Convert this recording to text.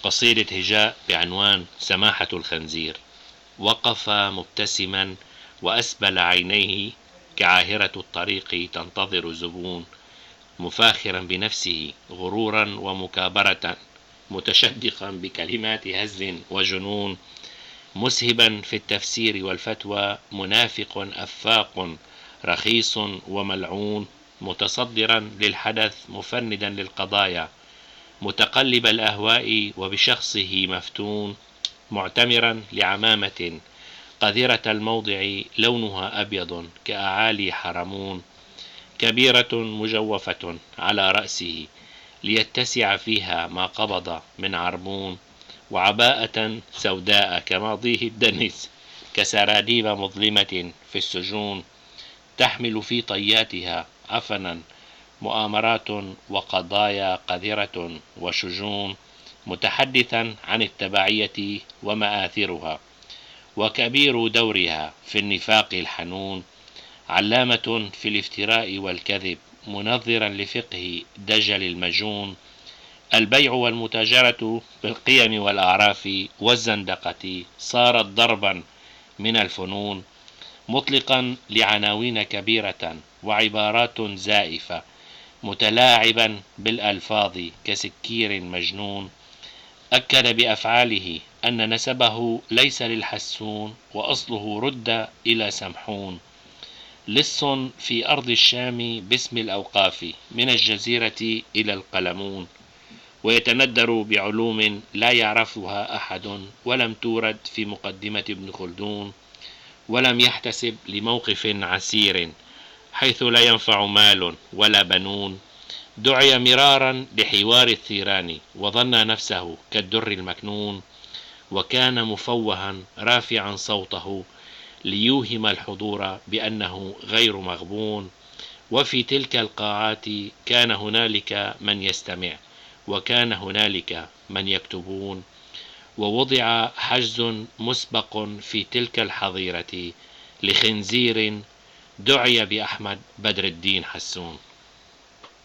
قصيدة هجاء بعنوان سماحة الخنزير. وقف مبتسما وأسبل عينيه كعاهرة الطريق تنتظر زبون، مفاخرا بنفسه غرورا ومكابرة، متشدقا بكلمات هز وجنون، مسهبا في التفسير والفتوى، منافق أفاق رخيص وملعون، متصدرا للحدث مفندا للقضايا، متقلب الأهواء وبشخصه مفتون، معتمرا لعمامة قذرة الموضع لونها أبيض كأعالي حرمون، كبيرة مجوفة على رأسه ليتسع فيها ما قبض من عربون، وعباءة سوداء كماضيه الدنس كسراديب مظلمة في السجون، تحمل في طياتها عفنا مؤامرات وقضايا قذرة وشجون، متحدثا عن التبعية ومآثرها، وكبير دورها في النفاق الحنون، علامة في الافتراء والكذب، منظرا لفقه دجل المجون، البيع والمتاجرة بالقيم والأعراف والزندقة صارت ضربا من الفنون، مطلقا لعناوين كبيرة وعبارات زائفة، متلاعبا بالألفاظ كسكير مجنون، أكد بأفعاله أن نسبه ليس للحسون وأصله رد إلى سمحون، لص في أرض الشام باسم الأوقاف من الجزيرة إلى القلمون، ويتندر بعلوم لا يعرفها أحد ولم تورد في مقدمة ابن خلدون، ولم يحتسب لموقف عسير حيث لا ينفع مال ولا بنون، دعي مرارا لحوار الثيران وظن نفسه كالدر المكنون، وكان مفوها رافعا صوته ليوهم الحضور بأنه غير مغبون، وفي تلك القاعات كان هنالك من يستمع وكان هنالك من يكتبون، ووضع حجز مسبق في تلك الحظيرة لخنزير دعي بأحمد بدر الدين حسون.